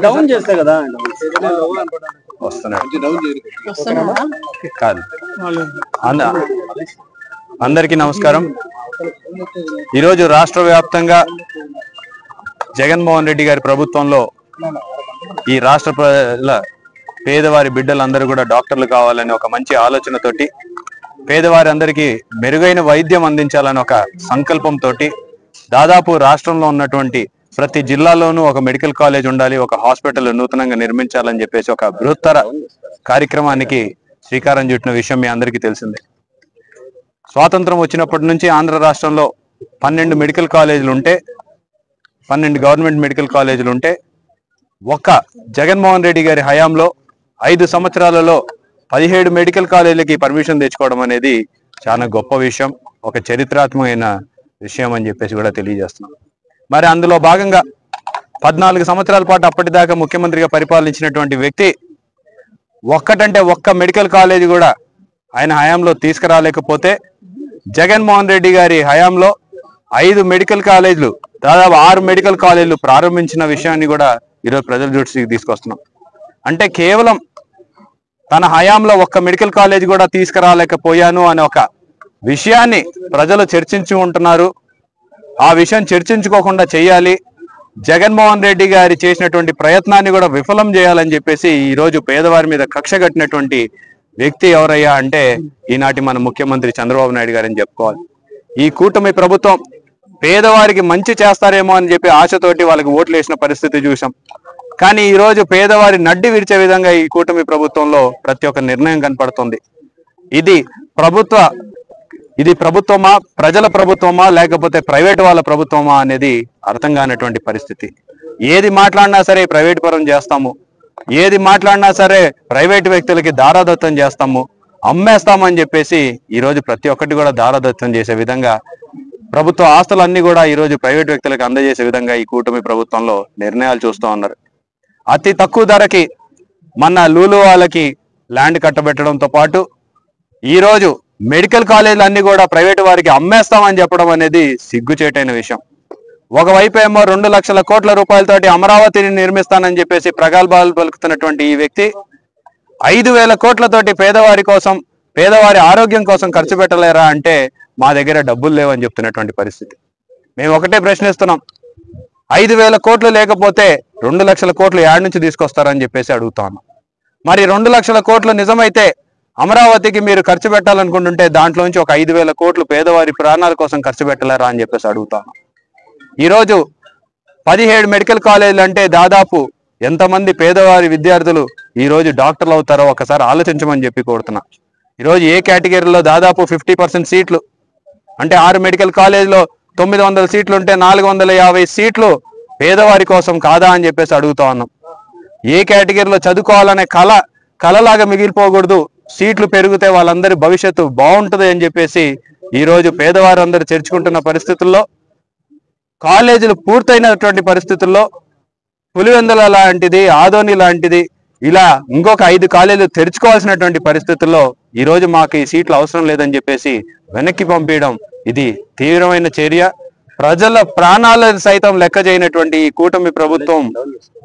Down చేస్తే కదా కాదు. అందరికీ నమస్కారం. ఈరోజు రాష్ట్ర వ్యాప్తంగా జగన్మోహన్ రెడ్డి గారి ప్రభుత్వంలో ఈ రాష్ట్ర ప్రజల పేదవారి బిడ్డలందరూ కూడా డాక్టర్లు కావాలని ఒక మంచి ఆలోచనతోటి పేదవారి అందరికీ మెరుగైన వైద్యం అందించాలని ఒక సంకల్పంతో దాదాపు రాష్ట్రంలో ఉన్నటువంటి ప్రతి జిల్లాలోనూ ఒక మెడికల్ కాలేజ్ ఉండాలి, ఒక హాస్పిటల్ నూతనంగా నిర్మించాలని చెప్పేసి ఒక బృహత్తర కార్యక్రమానికి శ్రీకారం చుట్టిన విషయం మీ అందరికీ తెలిసిందే. స్వాతంత్రం వచ్చినప్పటి నుంచి ఆంధ్ర రాష్ట్రంలో 12 మెడికల్ కాలేజీలు ఉంటే 12 గవర్నమెంట్ మెడికల్ కాలేజీలు ఉంటే ఒక్క జగన్మోహన్ రెడ్డి గారి హయాంలో 5 సంవత్సరాలలో 17 మెడికల్ కాలేజీలకి పర్మిషన్ తెచ్చుకోవడం అనేది చాలా గొప్ప విషయం, ఒక చరిత్రాత్మకమైన విషయం అని చెప్పేసి కూడా తెలియజేస్తున్నాం. మరి అందులో భాగంగా 14 సంవత్సరాల పాటు అప్పటిదాకా ముఖ్యమంత్రిగా పరిపాలించినటువంటి వ్యక్తి ఒక్క మెడికల్ కాలేజీ కూడా ఆయన హయాంలో తీసుకురాలేకపోతే జగన్మోహన్ రెడ్డి గారి హయాంలో 5 మెడికల్ కాలేజీలు, దాదాపు 6 మెడికల్ కాలేజీలు ప్రారంభించిన విషయాన్ని కూడా ఈరోజు ప్రజల దృష్టికి తీసుకొస్తున్నాం. అంటే కేవలం తన హయాంలో ఒక్క మెడికల్ కాలేజ్ కూడా తీసుకురాలేకపోయాను అనే ఒక విషయాన్ని ప్రజలు చర్చించుకుంటున్నారు. ఆ విషయం చర్చించుకోకుండా చేయాలి, జగన్మోహన్ రెడ్డి గారి చేసినటువంటి ప్రయత్నాన్ని కూడా విఫలం చేయాలని చెప్పేసి ఈరోజు పేదవారి మీద కక్ష కట్టినటువంటి వ్యక్తి ఎవరయ్యా అంటే ఈనాటి మన ముఖ్యమంత్రి చంద్రబాబు నాయుడు గారని చెప్పుకోవాలి. ఈ కూటమి ప్రభుత్వం పేదవారికి మంచి చేస్తారేమో అని చెప్పి ఆశతోటి వాళ్ళకి ఓట్లు వేసిన పరిస్థితి చూసాం. కానీ ఈరోజు పేదవారి నడ్డి విరిచే విధంగా ఈ కూటమి ప్రభుత్వంలో ప్రతి ఒక్క నిర్ణయం కనపడుతుంది. ఇది ప్రభుత్వమా, ప్రజల ప్రభుత్వమా, లేకపోతే ప్రైవేట్ వాళ్ళ ప్రభుత్వమా అనేది అర్థం కానటువంటి పరిస్థితి. ఏది మాట్లాడినా సరే ప్రైవేట్ పరం చేస్తాము, ఏది మాట్లాడినా సరే ప్రైవేట్ వ్యక్తులకి దారాదత్తం చేస్తాము, అమ్మేస్తామని చెప్పేసి ఈరోజు ప్రతి ఒక్కటి కూడా దారాదత్తం చేసే విధంగా ప్రభుత్వ ఆస్తులన్నీ కూడా ఈరోజు ప్రైవేట్ వ్యక్తులకు అందజేసే విధంగా ఈ కూటమి ప్రభుత్వంలో నిర్ణయాలు చూస్తూ ఉన్నారు. అతి తక్కువ ధరకి మన లూలు వాళ్ళకి ల్యాండ్ కట్టబెట్టడంతో పాటు ఈరోజు మెడికల్ కాలేజీలు అన్ని కూడా ప్రైవేటు వారికి అమ్మేస్తామని చెప్పడం అనేది సిగ్గుచేటైన విషయం. ఒకవైపు ఏమో 2 లక్షల కోట్ల రూపాయలతోటి అమరావతిని నిర్మిస్తానని చెప్పేసి ప్రగల్భాలు పలుకుతున్నటువంటి ఈ వ్యక్తి 5,000 కోట్లతోటి పేదవారి కోసం, పేదవారి ఆరోగ్యం కోసం ఖర్చు పెట్టలేరా అంటే మా దగ్గర డబ్బులు లేవని చెప్తున్నటువంటి పరిస్థితి. మేము ఒకటే ప్రశ్నిస్తున్నాం, 5,000 కోట్లు లేకపోతే 2 లక్షల కోట్లు యాడ్ నుంచి తీసుకొస్తారని చెప్పేసి అడుగుతాను. మరి 2 లక్షల కోట్లు నిజమైతే అమరావతికి మీరు ఖర్చు పెట్టాలనుకుంటుంటే దాంట్లోంచి ఒక 5,000 కోట్లు పేదవారి ప్రాణాల కోసం ఖర్చు పెట్టలేరా అని చెప్పేసి అడుగుతాను. ఈరోజు 17 మెడికల్ కాలేజీలు అంటే దాదాపు ఎంతమంది పేదవారి విద్యార్థులు ఈరోజు డాక్టర్లు అవుతారో ఒకసారి ఆలోచించమని చెప్పి కోరుతున్నా. ఈరోజు ఏ కేటగిరీలో దాదాపు 50% సీట్లు అంటే 6 మెడికల్ కాలేజీలో 900 సీట్లు ఉంటే 450 సీట్లు పేదవారి కోసం కాదా అని చెప్పేసి అడుగుతా ఉన్నాం. ఏ కేటగిరీలో చదువుకోవాలనే కళలాగా మిగిలిపోకూడదు, సీట్లు పెరిగితే వాళ్ళందరి భవిష్యత్తు బాగుంటుంది అని చెప్పేసి ఈరోజు పేదవారందరూ చేర్చుకుంటున్న పరిస్థితుల్లో, కాలేజీలు పూర్తయినటువంటి పరిస్థితుల్లో పులివెందుల లాంటిది, ఆదోని లాంటిది ఇలా ఇంకొక 5 కాలేజీలు తెరుచుకోవాల్సినటువంటి పరిస్థితుల్లో ఈరోజు మాకు ఈ సీట్లు అవసరం లేదని చెప్పేసి వెనక్కి పంపించడం ఇది తీవ్రమైన చర్య. ప్రజల ప్రాణాలను సైతం లెక్క చేయనటువంటి ఈ కూటమి ప్రభుత్వం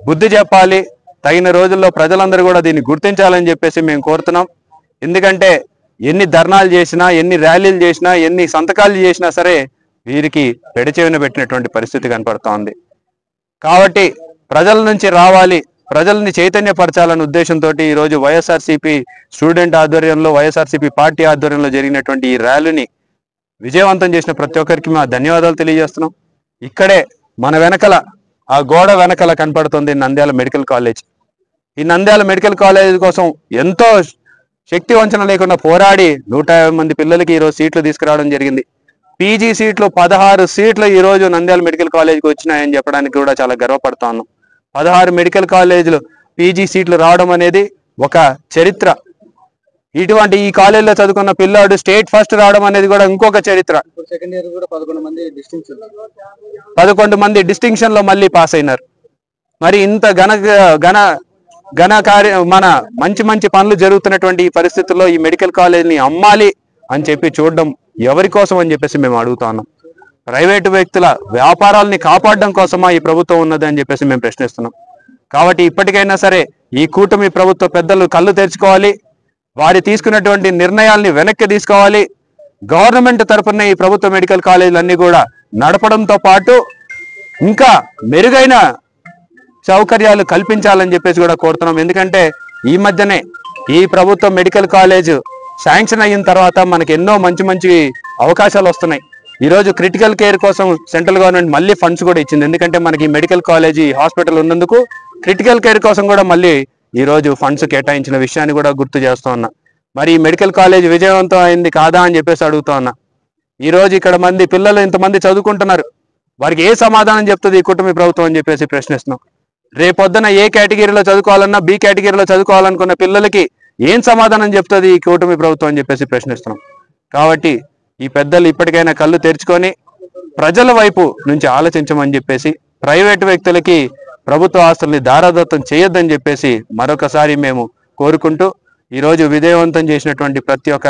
బుద్ధి చెప్పాలి. తగిన రోజుల్లో ప్రజలందరూ కూడా దీన్ని గుర్తించాలని చెప్పేసి మేము కోరుతున్నాం. ఎందుకంటే ఎన్ని ధర్నాలు చేసినా, ఎన్ని ర్యాలీలు చేసినా, ఎన్ని సంతకాలు చేసినా సరే వీరికి పెడచెవిన పెట్టినటువంటి పరిస్థితి కనపడుతోంది. కాబట్టి ప్రజల నుంచి రావాలి, ప్రజల్ని చైతన్యపరచాలనే ఉద్దేశంతో ఈరోజు వైఎస్ఆర్సీపీ స్టూడెంట్ ఆధ్వర్యంలో, వైఎస్ఆర్సీపీ పార్టీ ఆధ్వర్యంలో జరిగినటువంటి ఈ ర్యాలీని విజయవంతం చేసిన ప్రతి ఒక్కరికి మా ధన్యవాదాలు తెలియజేస్తున్నాం. ఇక్కడే మన వెనకల, ఆ గోడ వెనకల కనపడుతుంది నంద్యాల మెడికల్ కాలేజ్. ఈ నంద్యాల మెడికల్ కాలేజ్ కోసం ఎంతో శక్తి వంచన లేకుండా పోరాడి 150 మంది పిల్లలకి ఈరోజు సీట్లు తీసుకురావడం జరిగింది. పీజీ సీట్లు 16 సీట్లు ఈరోజు నంద్యాల మెడికల్ కాలేజ్కి వచ్చినాయని చెప్పడానికి కూడా చాలా గర్వపడతా ఉన్నాం. 16 మెడికల్ కాలేజీలు పీజీ సీట్లు రావడం అనేది ఒక చరిత్ర. ఇటువంటి ఈ కాలేజీలో చదువుకున్న పిల్లాడు స్టేట్ ఫస్ట్ రావడం అనేది కూడా ఇంకొక చరిత్ర. సెకండ్ ఇయర్ కూడా 11 మంది డిస్టింక్షన్ లో మళ్ళీ పాస్ అయినారు. మరి ఇంత మన మంచి పనులు జరుగుతున్నటువంటి ఈ పరిస్థితుల్లో ఈ మెడికల్ కాలేజీని అమ్మాలి అని చెప్పి చూడడం ఎవరి కోసం అని చెప్పేసి మేము అడుగుతా ఉన్నాం. ప్రైవేటు వ్యక్తుల వ్యాపారాలని కాపాడడం కోసమా ఈ ప్రభుత్వం ఉన్నది అని చెప్పేసి మేము ప్రశ్నిస్తున్నాం. కాబట్టి ఇప్పటికైనా సరే ఈ కూటమి ప్రభుత్వ పెద్దలు కళ్ళు తెరుచుకోవాలి, వారి తీసుకున్నటువంటి నిర్ణయాల్ని వెనక్కి తీసుకోవాలి. గవర్నమెంట్ తరఫున ఈ ప్రభుత్వ మెడికల్ కాలేజీలన్నీ కూడా నడపడంతో పాటు ఇంకా మెరుగైన సౌకర్యాలు కల్పించాలని చెప్పేసి కూడా కోరుతున్నాం. ఎందుకంటే ఈ మధ్యనే ఈ ప్రభుత్వ మెడికల్ కాలేజ్ శాంక్షన్ అయిన తర్వాత మనకి ఎన్నో మంచి మంచి అవకాశాలు వస్తున్నాయి. ఈరోజు క్రిటికల్ కేర్ కోసం సెంట్రల్ గవర్నమెంట్ మళ్ళీ ఫండ్స్ కూడా ఇచ్చింది. ఎందుకంటే మనకి మెడికల్ కాలేజీ హాస్పిటల్ ఉన్నందుకు క్రిటికల్ కేర్ కోసం కూడా మళ్ళీ ఈరోజు ఫండ్స్ కేటాయించిన విషయాన్ని కూడా గుర్తు చేస్తూ ఉన్నా. మరి ఈ మెడికల్ కాలేజ్ విజయవంతం అయింది కాదా అని చెప్పేసి అడుగుతా ఉన్నా. ఈరోజు ఇక్కడ మంది పిల్లలు ఇంతమంది చదువుకుంటున్నారు, వారికి ఏ సమాధానం చెప్తుంది ఈ కూటమి ప్రభుత్వం అని చెప్పేసి ప్రశ్నిస్తున్నాం. రేపొద్దున ఏ కేటగిరీలో చదువుకోవాలన్నా బి కేటగిరీలో చదువుకోవాలనుకున్న పిల్లలకి ఏం సమాధానం చెప్తుంది ఈ కూటమి ప్రభుత్వం అని చెప్పేసి ప్రశ్నిస్తున్నాం. కాబట్టి ఈ పెద్దలు ఇప్పటికైనా కళ్ళు తెరుచుకొని ప్రజల వైపు నుంచి ఆలోచించమని చెప్పేసి, ప్రైవేటు వ్యక్తులకి ప్రభుత్వ ఆస్తుల్ని దారాదత్తం చేయొద్దని చెప్పేసి మరొకసారి మేము కోరుకుంటూ, ఈరోజు విజయవంతం చేసినటువంటి ప్రతి ఒక్క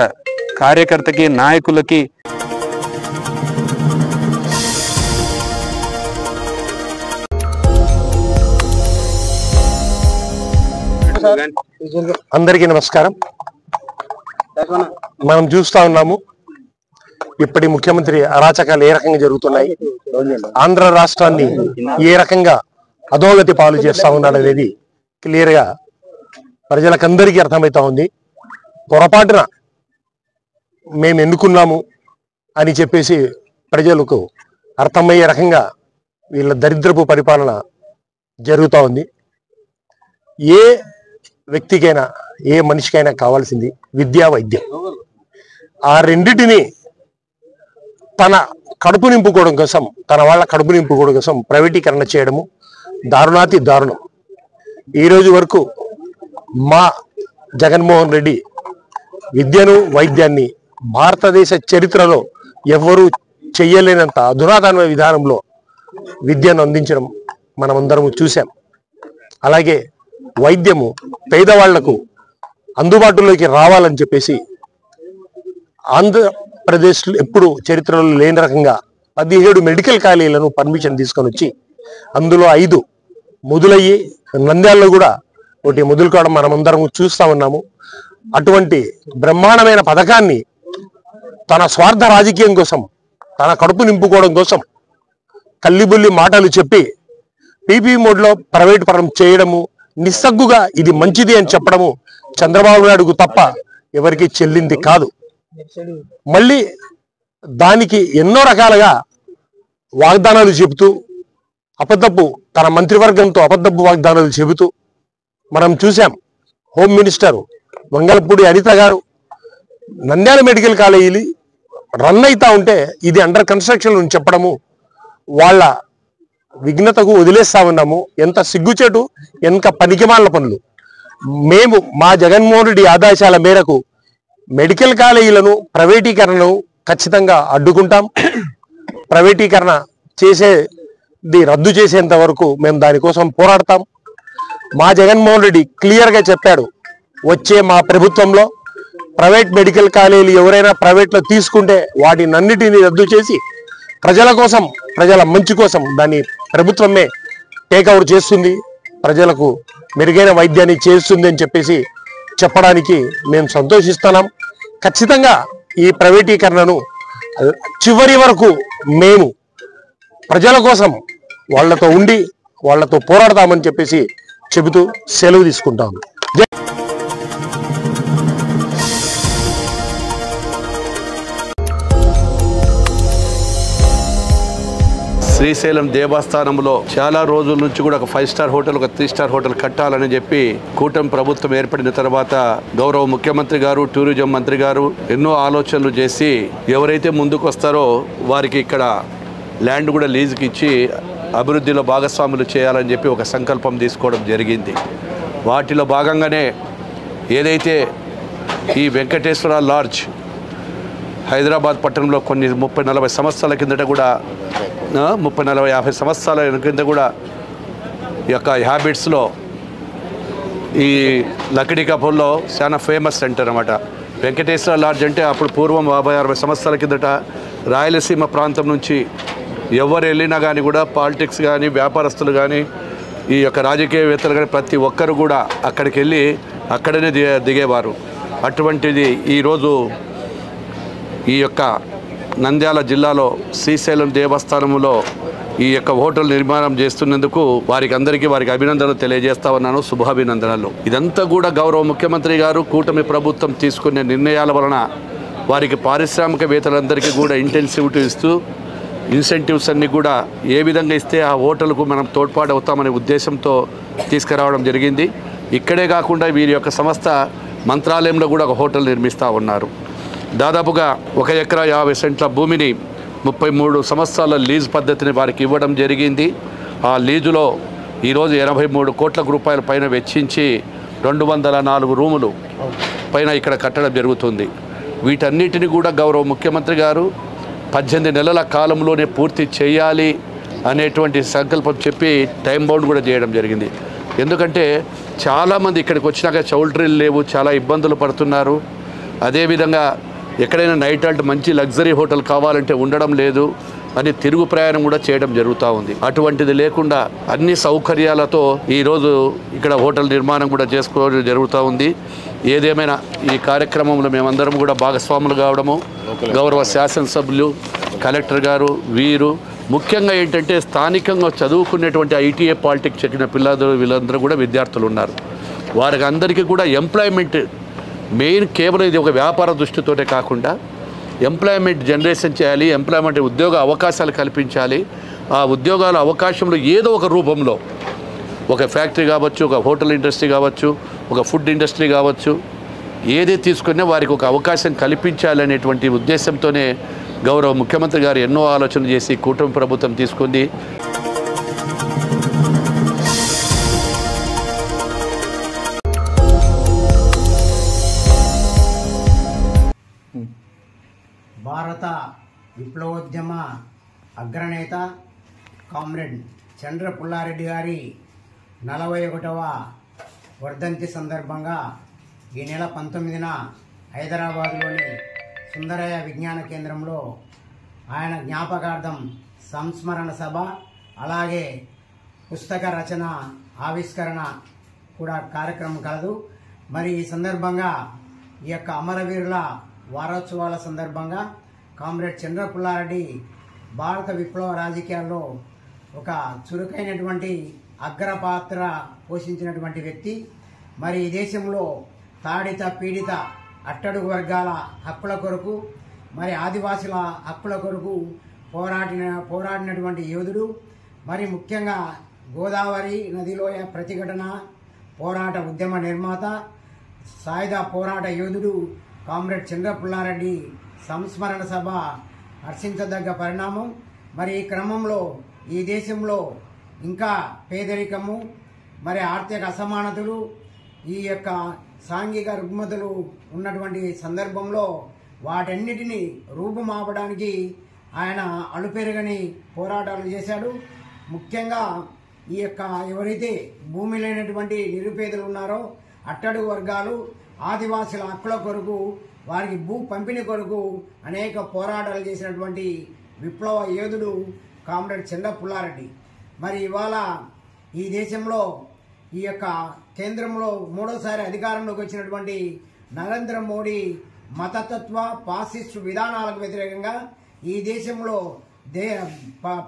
కార్యకర్తకి, నాయకులకి అందరికీ నమస్కారం. మనం చూస్తా ఉన్నాము ఇప్పటి ముఖ్యమంత్రి అరాచకాలు ఏ రకంగా జరుగుతున్నాయి, ఆంధ్ర రాష్ట్రాన్ని ఏ రకంగా అధోగతి పాలు చేస్తా ఉన్నాడు అనేది క్లియర్ గా ప్రజలకందరికీ అర్థమవుతా ఉంది. పొరపాటున మేము ఎన్నుకున్నాము అని చెప్పేసి ప్రజలకు అర్థమయ్యే రకంగా వీళ్ళ దరిద్రపు పరిపాలన జరుగుతూ ఉంది. ఏ వ్యక్తికైనా ఏ మనిషికైనా కావాల్సింది విద్యా, వైద్యం. ఆ రెండిటిని తన కడుపు నింపుకోవడం కోసం, తన వాళ్ళ కడుపు నింపుకోవడం కోసం ప్రైవేటీకరణ చేయడము దారుణాతి దారుణం. ఈరోజు వరకు మా జగన్మోహన్ రెడ్డి విద్యను, వైద్యాన్ని భారతదేశ చరిత్రలో ఎవరూ చెయ్యలేనంత అధునాతన విధానంలో విద్యను అందించడం మనమందరము చూసాం. అలాగే వైద్యము పేదవాళ్లకు అందుబాటులోకి రావాలని చెప్పేసి ఆంధ్రప్రదేశ్లో ఎప్పుడు చరిత్రలో లేని రకంగా 17 మెడికల్ కాలేజీలను పర్మిషన్ తీసుకొని వచ్చి అందులో 5 మొదలయ్యి నంద్యాలలో కూడా ఒకటి మొదలు కావడం మనమందరం చూస్తా ఉన్నాము. అటువంటి బ్రహ్మాండమైన పథకాన్ని తన స్వార్థ రాజకీయం కోసం, తన కడుపు నింపుకోవడం కోసం కల్లిబుల్లి మాటలు చెప్పి పీపీ మోడ్లో ప్రైవేట్ పరం చేయడము, నిస్సగ్గుగా ఇది మంచిది అని చెప్పడము చంద్రబాబు నాయుడుకు తప్ప ఎవరికి చెల్లింది కాదు. మళ్ళీ దానికి ఎన్నో రకాలుగా వాగ్దానాలు చెబుతూ అబద్ధపు, తన మంత్రివర్గంతో అబద్ధపు వాగ్దానాలు చెబుతూ మనం చూసాం. హోమ్ మినిస్టర్ వంగలపూడి అనిత గారు నంద్యాల మెడికల్ కాలేజీ రన్ అవుతా ఉంటే ఇది అండర్ కన్స్ట్రక్షన్ అని చెప్పడము వాళ్ళ విఘ్నతకు వదిలేస్తా ఉన్నాము. ఎంత సిగ్గుచేటు, ఎంత పనికిమాల పనులు. మేము మా జగన్మోహన్ రెడ్డి ఆదేశాల మేరకు మెడికల్ కాలేజీలను ప్రైవేటీకరణను ఖచ్చితంగా అడ్డుకుంటాం. ప్రైవేటీకరణ చేసేది రద్దు చేసేంత వరకు మేము దానికోసం పోరాడతాం. మా జగన్మోహన్ రెడ్డి క్లియర్గా చెప్పాడు, వచ్చే మా ప్రభుత్వంలో ప్రైవేట్ మెడికల్ కాలేజీలు ఎవరైనా ప్రైవేట్లో తీసుకుంటే వాటినన్నిటినీ రద్దు చేసి ప్రజల కోసం, ప్రజల మంచి కోసం దాన్ని ప్రభుత్వమే టేక్అవుట్ చేస్తుంది, ప్రజలకు మెరుగైన వైద్యాన్ని చేస్తుంది అని చెప్పేసి చెప్పడానికి మేము సంతోషిస్తున్నాం. ఖచ్చితంగా ఈ ప్రైవేటీకరణను చివరి వరకు మేము ప్రజల కోసం వాళ్లతో ఉండి వాళ్లతో పోరాడతామని చెప్పేసి చెబుతూ సెలవు తీసుకుంటాము. శ్రీశైలం దేవస్థానంలో చాలా రోజుల నుంచి కూడా ఒక 5 స్టార్ హోటల్, ఒక 3 స్టార్ హోటల్ కట్టాలని చెప్పి కూటమి ప్రభుత్వం ఏర్పడిన తర్వాత గౌరవ ముఖ్యమంత్రి గారు, టూరిజం మంత్రి గారు ఎన్నో ఆలోచనలు చేసి ఎవరైతే ముందుకు వస్తారో వారికి ఇక్కడ ల్యాండ్ కూడా లీజుకి ఇచ్చి అభివృద్ధిలో భాగస్వాములు చేయాలని చెప్పి ఒక సంకల్పం తీసుకోవడం జరిగింది. వాటిలో భాగంగానే ఏదైతే ఈ వెంకటేశ్వర లాడ్జ్ హైదరాబాద్ పట్టణంలో కొన్ని 30-40 సంవత్సరాల కిందట కూడా 30-40-50 సంవత్సరాల కింద కూడా ఈ యొక్క హ్యాబిట్స్లో ఈ లకిడి కపూర్లో చాలా ఫేమస్ సెంటర్ అన్నమాట. వెంకటేశ్వర లాడ్జ్ అంటే అప్పుడు పూర్వం 50-60 సంవత్సరాల కిందట రాయలసీమ ప్రాంతం నుంచి ఎవరు వెళ్ళినా కానీ కూడా పాలిటిక్స్ కానీ వ్యాపారస్తులు కానీ ఈ యొక్క రాజకీయవేత్తలు కానీ ప్రతి ఒక్కరు కూడా అక్కడికి వెళ్ళి అక్కడనే దిగేవారు. అటువంటిది ఈరోజు ఈ యొక్క నంద్యాల జిల్లాలో శ్రీశైలం దేవస్థానంలో ఈ యొక్క హోటల్ నిర్మాణం చేస్తున్నందుకు వారికి అభినందనలు తెలియజేస్తా ఉన్నాను, శుభాభినందనలు. ఇదంతా కూడా గౌరవ ముఖ్యమంత్రి గారు కూటమి ప్రభుత్వం తీసుకునే నిర్ణయాల వలన వారికి పారిశ్రామికవేత్తలందరికీ కూడా ఇంటెన్సివిటీ ఇస్తూ ఇన్సెంటివ్స్ అన్నీ కూడా ఏ విధంగా ఇస్తే ఆ హోటల్కు మనం తోడ్పాటు అవుతామనే ఉద్దేశంతో తీసుకురావడం జరిగింది. ఇక్కడే కాకుండా వీరి యొక్క సంస్థ మంత్రాలయంలో కూడా ఒక హోటల్ నిర్మిస్తూ ఉన్నారు. దాదాపుగా 1 ఎకరా 50 సెంట్ల భూమిని 33 సంవత్సరాల లీజ్ పద్ధతిని వారికి ఇవ్వడం జరిగింది. ఆ లీజులో ఈరోజు 83 కోట్ల రూపాయల పైన వెచ్చించి 204 రూములు పైన ఇక్కడ కట్టడం జరుగుతుంది. వీటన్నిటిని కూడా గౌరవ ముఖ్యమంత్రి గారు 18 నెలల కాలంలోనే పూర్తి చేయాలి అనేటువంటి సంకల్పం చెప్పి టైం బౌండ్ కూడా చేయడం జరిగింది. ఎందుకంటే చాలామంది ఇక్కడికి వచ్చినాక చౌల్ట్రీలు లేవు, చాలా ఇబ్బందులు పడుతున్నారు. అదేవిధంగా ఎక్కడైనా నైట్ హాల్ట్ మంచి లగ్జరీ హోటల్ కావాలంటే ఉండడం లేదు అని తిరుగు ప్రయాణం కూడా చేయడం జరుగుతూ ఉంది. అటువంటిది లేకుండా అన్ని సౌకర్యాలతో ఈరోజు ఇక్కడ హోటల్ నిర్మాణం కూడా చేసుకోవడం జరుగుతూ ఉంది. ఏదేమైనా ఈ కార్యక్రమంలో మేమందరం కూడా భాగస్వాములు కావడము, గౌరవ శాసనసభ్యులు, కలెక్టర్ గారు, వీరు ముఖ్యంగా ఏంటంటే స్థానికంగా చదువుకునేటువంటి ఐటీఐ పాలిటెక్ చెక్కిన పిల్లలు వీళ్ళందరూ కూడా విద్యార్థులు ఉన్నారు. వారికి అందరికీ కూడా ఎంప్లాయ్మెంట్ మెయిన్ కేవలం ఇది ఒక వ్యాపార దృష్టితోనే కాకుండా ఎంప్లాయ్మెంట్ జనరేషన్ చేయాలి, ఎంప్లాయ్మెంట్ ఉద్యోగ అవకాశాలు కల్పించాలి. ఆ ఉద్యోగాల అవకాశంలో ఏదో ఒక రూపంలో ఒక ఫ్యాక్టరీ కావచ్చు, ఒక హోటల్ ఇండస్ట్రీ కావచ్చు, ఒక ఫుడ్ ఇండస్ట్రీ కావచ్చు, ఏది తీసుకున్నా వారికి ఒక అవకాశం కల్పించాలనేటువంటి ఉద్దేశంతోనే గౌరవ ముఖ్యమంత్రి గారు ఎన్నో ఆలోచనలు చేసి కూటమి ప్రభుత్వం తీసుకుంది. భారత విప్లవోద్యమ అగ్రనేత కామ్రేడ్ చంద్ర పుల్లారెడ్డి గారి 41వ వర్ధంతి సందర్భంగా ఈ నెల 19న హైదరాబాద్లోని సుందరయ్య విజ్ఞాన కేంద్రంలో ఆయన జ్ఞాపకార్థం సంస్మరణ సభ, అలాగే పుస్తక రచన ఆవిష్కరణ కూడా కార్యక్రమం కలదు. మరి ఈ సందర్భంగా ఈ యొక్క అమరవీరుల వారోత్సవాల సందర్భంగా కామ్రేడ్ చంద్ర పుల్లారెడ్డి భారత విప్లవ రాజకీయాల్లో ఒక చురుకైనటువంటి అగ్రపాత్ర పోషించినటువంటి వ్యక్తి. మరి ఈ దేశంలో తాడిత పీడిత అట్టడుగు వర్గాల హక్కుల కొరకు, మరి ఆదివాసుల హక్కుల కొరకు పోరాడినటువంటి యోధుడు. మరి ముఖ్యంగా గోదావరి నదిలోయ ప్రతిఘటన పోరాట ఉద్యమ నిర్మాత, సాయుధ పోరాట యోధుడు కామ్రేడ్ చంద్ర పుల్లారెడ్డి సంస్మరణ సభ హర్షించదగ్గ పరిణామం. మరి ఈ క్రమంలో ఈ దేశంలో ఇంకా పేదరికము, మరి ఆర్థిక అసమానతలు, ఈ యొక్క సాంఘిక రుగ్మతలు ఉన్నటువంటి సందర్భంలో వాటన్నిటినీ రూపుమాపడానికి ఆయన అలుపెరగని పోరాటాలు చేశాడు. ముఖ్యంగా ఈ యొక్క ఎవరైతే భూమి లేనటువంటి నిరుపేదలు ఉన్నారో, అట్టడుగు వర్గాలు, ఆదివాసుల హక్కుల కొరకు, వారికి భూ పంపిణీ కొరకు అనేక పోరాటాలు చేసినటువంటి విప్లవ యోధుడు కామ్రేడ్ చంద్ర పుల్లారెడ్డి. మరి ఇవాళ ఈ దేశంలో ఈ యొక్క కేంద్రంలో 3వసారి అధికారంలోకి వచ్చినటువంటి నరేంద్ర మోడీ మతతత్వ ఫాసిస్టు విధానాలకు వ్యతిరేకంగా ఈ దేశంలో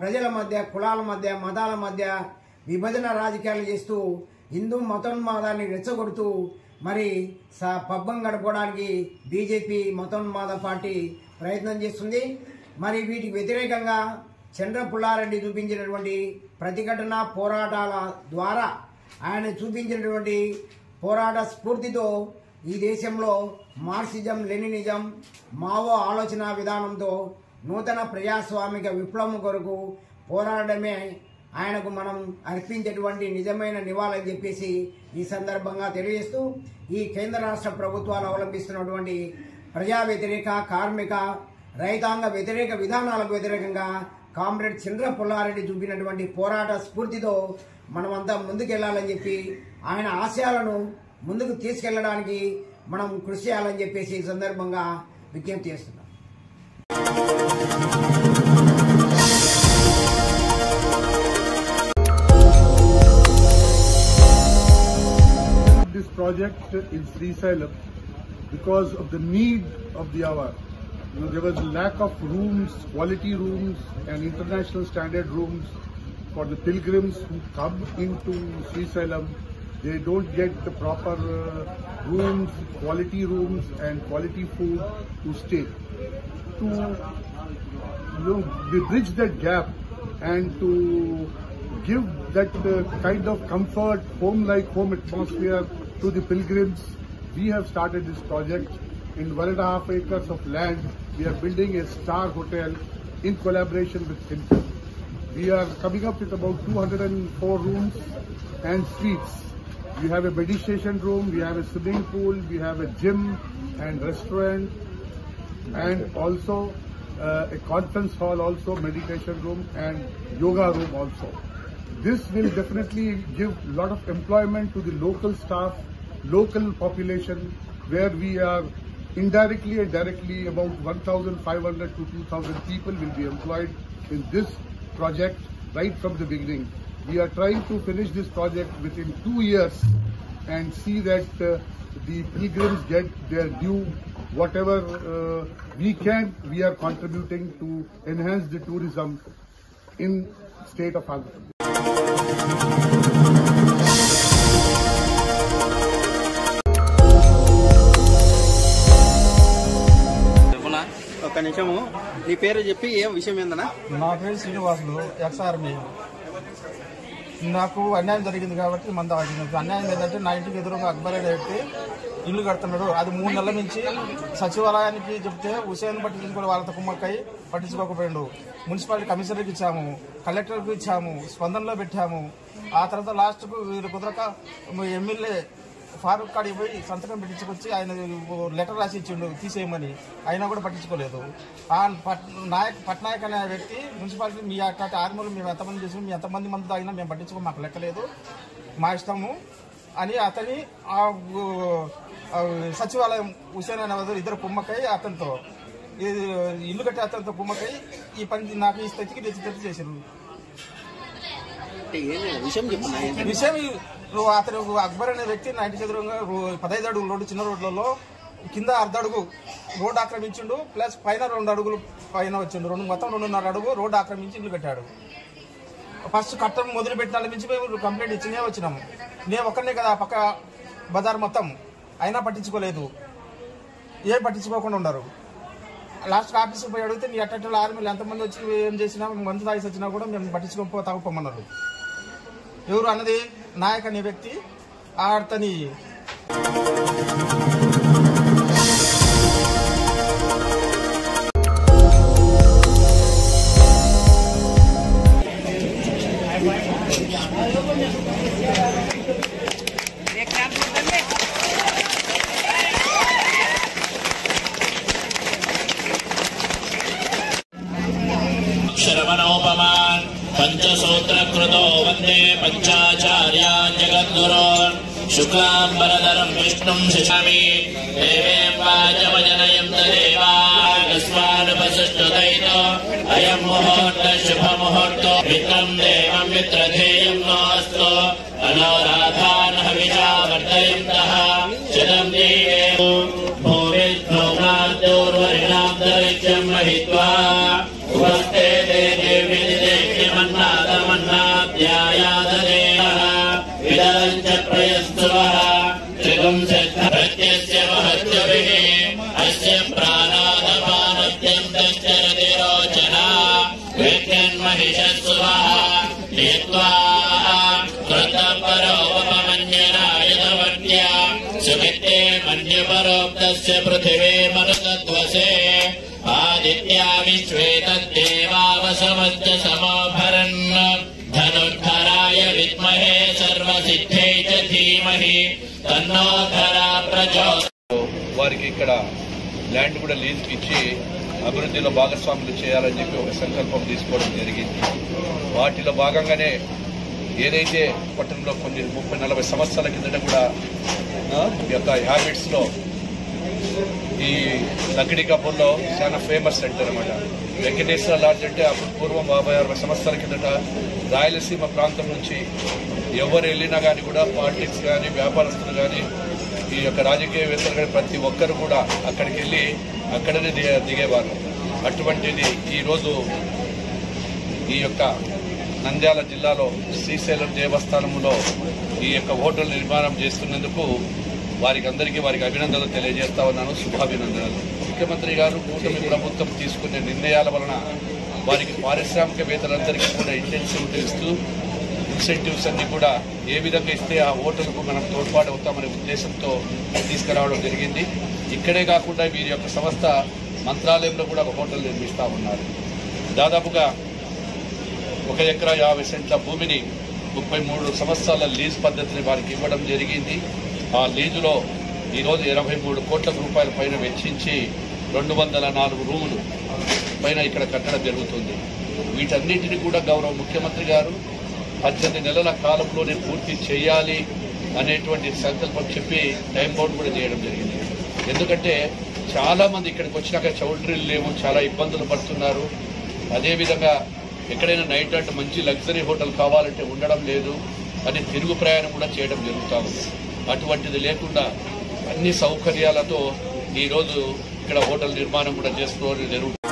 ప్రజల మధ్య, కులాల మధ్య, మతాల మధ్య విభజన రాజకీయాలు చేస్తూ హిందూ మతోన్మాదాన్ని రెచ్చగొడుతూ మరి పబ్బం గడపడానికి బీజేపీ మతోన్మాద పార్టీ ప్రయత్నం చేస్తుంది. మరి వీటికి వ్యతిరేకంగా చంద్ర పుల్లారెడ్డి చూపించినటువంటి ప్రతిఘటన పోరాటాల ద్వారా, ఆయన చూపించినటువంటి పోరాట స్ఫూర్తితో ఈ దేశంలో మార్క్సిజం, లెనినిజం, మావో ఆలోచన విధానంతో నూతన ప్రజాస్వామిక విప్లవం కొరకు పోరాడమే ఆయనకు మనం అర్పించేటువంటి నిజమైన నివాళని చెప్పేసి ఈ సందర్భంగా తెలియజేస్తూ, ఈ కేంద్ర రాష్ట్ర ప్రభుత్వాలు అవలంబిస్తున్నటువంటి ప్రజా వ్యతిరేక, కార్మిక, రైతాంగ వ్యతిరేక విధానాలకు వ్యతిరేకంగా కామ్రేడ్ చంద్ర పుల్లారెడ్డి చూపినటువంటి పోరాట స్ఫూర్తితో మనమంతా ముందుకెళ్లాలని చెప్పి, ఆయన ఆశయాలను ముందుకు తీసుకెళ్లడానికి మనం కృషి చేయాలని చెప్పేసి ఈ సందర్భంగా విజ్ఞప్తి చేస్తున్నాం. project in Srisailam because of the need of the hour. There was a lack of rooms, quality rooms and international standard rooms for the pilgrims who come into Srisailam. They don't get the proper rooms, quality rooms and quality food to stay. To bridge that gap and to give that kind of comfort, home-like home atmosphere to the pilgrims, we have started this project. In 1.5 acres of land, we are building a star hotel in collaboration with Hilton. We are coming up with about 204 rooms and suites. We have a meditation room, we have a swimming pool, we have a gym and restaurant, and also a conference hall, also meditation room and yoga room also. This will definitely give a lot of employment to the local staff, local population, where we are indirectly and directly about 1,500 to 2,000 people will be employed in this project right from the beginning. We are trying to finish this project within 2 years and see that the pilgrims get their due. Whatever we can, we are contributing to enhance the tourism in state of Andhra Pradesh. ఒక నిమిషము నీ పేరు చెప్పి ఏం విషయం ఏందన్నా? నా పేరు శ్రీనివాసులు, ఎక్స్-ఆర్మీ. నాకు అన్యాయం జరిగింది కాబట్టి మంద అన్యాయం ఏంటంటే నా ఇంటికి ఎదురుగా అక్బర్ అనే వ్యక్తి ఇల్లు కడుతున్నాడు. అది 3 నెలల నుంచి సచివాలయానికి చెప్తే హుసేన్ పట్టించుకుని వాళ్ళతో కుమ్మక్కై పట్టించుకోకపోయాడు. మున్సిపాలిటీ కమిషనర్కి ఇచ్చాము, కలెక్టర్కి ఇచ్చాము, స్పందనలో పెట్టాము. ఆ తర్వాత లాస్ట్కు వీరు కుదరక ఎమ్మెల్యే ఫారూక్ కాడికి పోయి సంతకం పెట్టించుకొచ్చి ఆయన లెటర్ రాసి ఇచ్చిండు తీసేయమని, అయినా కూడా పట్టించుకోలేదు. ఆ పట్నాయక్ అనే వ్యక్తి మున్సిపాలిటీ మీ అట్లాంటి ఆర్మీలు మేము ఎంతమంది చేసాము, మీ ఎంతమంది మంది తాగినా మేము పట్టించుకో, మాకు లెక్కలేదు, మా ఇష్టము అని అతని సచివాలయం హుసేన్ అనే ఇద్దరు కుమ్మకై అతనితో ఇల్లు కట్టి అతనితో కుమ్మకై ఈ పని నాకు ఈ స్థితికి తెచ్చి చేశారు. విషయం అతను అక్బర్ అనే వ్యక్తి నా ఇంటికి ఎదురుగా 15 అడుగుల రోడ్డు, చిన్న రోడ్లలో కింద 1/2 అడుగు రోడ్డు ఆక్రమించిండు, ప్లస్ పైన 2 అడుగులు పైన వచ్చిండు. మొత్తం 2.5 అడుగు రోడ్డు ఆక్రమించి ఇల్లు కట్టాడు. ఫస్ట్ కట్టం మొదలు పెట్టిన మించి మేము కంప్లైంట్ ఇచ్చినే వచ్చినాము. నేను ఒక్కనే కదా పక్క బజార్ మొత్తం, అయినా పట్టించుకోలేదు. ఏం పట్టించుకోకుండా ఉన్నారు. లాస్ట్ ఆఫీస్కి పోయి అడిగితే నీ అట్టల ఆర్మీలు ఎంతమంది వచ్చి ఏం చేసినా మందు తాగి వచ్చినా కూడా మేము పట్టించుకోకపోమన్నారు. ఎవరు అన్నది నాయక్ అనే వ్యక్తి. అతని श्रवणोपमान् पंचसूत्रकृतो वन्दे पंचाचार्यान् जगद्गुरोन् शुक्लाम्बरधरं विष्णुं शशामि देवीं वाजमजनयन्त देवास्मानुपसृष्टुतैतो अयं मुहूर्तः शुभमुहूर्तो मित्रं देवं मित्रधेयं नोऽस्तु अनोराधान् हविषा वर्धयन्तः शतं देवे भूमिर्भौमाद्योर्वरिणां दरिद्र्यं महित्वा उपस्थे देवी मन्नादमन्नाध्यायादेवः विदलं च प्रयस्तुवः त्रिगुं प्रत्यस्य महत्यभिः अस्य प्राणादपानत्यन्तश्चरतिरोचना विद्यन्महिषस्वः नीत्वा कृतपरोपमन्यनायतवर्त्या सुमित्ते मन्यपरोक्तस्य पृथिवे मरुतध्वसे आदित्या विश्वे तद्देवावसवश्च समोभरन् धनुर्धराय विद्महे सर्वसिद्धे च धीमहि तन्नो धरा प्रचोदयात्. వారికి ఇక్కడ ల్యాండ్ కూడా లీజ్కి ఇచ్చి అభివృద్ధిలో భాగస్వాములు చేయాలని చెప్పి ఒక సంకల్పం తీసుకోవడం జరిగింది. వాటిలో భాగంగానే ఏదైతే పట్టణంలో కొన్ని 30-40 సంవత్సరాల కిందట కూడా ఈ యొక్క హ్యాబిట్స్లో ఈ లక్డీ కపూర్లో చాలా ఫేమస్ సెంటర్ అనమాట. వెంకటేశ్వర లాడ్జ్ అంటే అప్పుడు పూర్వం 50-60 సంవత్సరాల కిందట రాయలసీమ ప్రాంతం నుంచి ఎవరు వెళ్ళినా కానీ కూడా పాలిటిక్స్ కానీ వ్యాపారస్తులు కానీ ఈ యొక్క రాజకీయవేత్తలు ప్రతి ఒక్కరు కూడా అక్కడికి వెళ్ళి అక్కడనే దిగేవారు. అటువంటిది ఈరోజు ఈ యొక్క నంద్యాల జిల్లాలో శ్రీశైలం దేవస్థానంలో ఈ యొక్క హోటల్ నిర్మాణం చేస్తున్నందుకు వారికి అభినందనలు తెలియజేస్తా ఉన్నాను. శుభాభినందనలు. ముఖ్యమంత్రి గారు కూటమి ప్రభుత్వం తీసుకునే నిర్ణయాల వలన వారికి పారిశ్రామికవేత్తలందరికీ కూడా ఇన్సెంటివ్స్ అన్ని కూడా ఏ విధంగా ఇస్తే ఆ హోటల్కు మనం తోడ్పాటు అవుతామనే ఉద్దేశంతో తీసుకురావడం జరిగింది. ఇక్కడే కాకుండా వీరి యొక్క సంస్థ మంత్రాలయంలో కూడా ఒక హోటల్ నిర్మిస్తూ ఉన్నారు. దాదాపుగా 1 ఎకరా 50 సెంట్ల భూమిని 33 సంవత్సరాల లీజ్ పద్ధతిని వారికి ఇవ్వడం జరిగింది. ఆ లీజులో ఈరోజు 83 కోట్ల రూపాయల పైన వెచ్చించి 204 రూములు పైన ఇక్కడ కట్టడం జరుగుతుంది. వీటన్నిటిని కూడా గౌరవ ముఖ్యమంత్రి గారు 18 నెలల కాలంలోనే పూర్తి చేయాలి అనేటువంటి సంకల్పం చెప్పి టైం బౌండ్ కూడా చేయడం జరిగింది. ఎందుకంటే చాలామంది ఇక్కడికి వచ్చినాక చౌల్ట్రీలు లేవు, చాలా ఇబ్బందులు పడుతున్నారు. అదేవిధంగా ఎక్కడైనా నైట్ అంటే మంచి లగ్జరీ హోటల్ కావాలంటే ఉండడం లేదు అని తిరుగు ప్రయాణం కూడా చేయడం జరుగుతూ ఉంది. అటువంటిది లేకుండా అన్ని సౌకర్యాలతో ఈరోజు ఇక్కడ హోటల్ నిర్మాణం కూడా చేసుకోవడం జరుగుతుంది.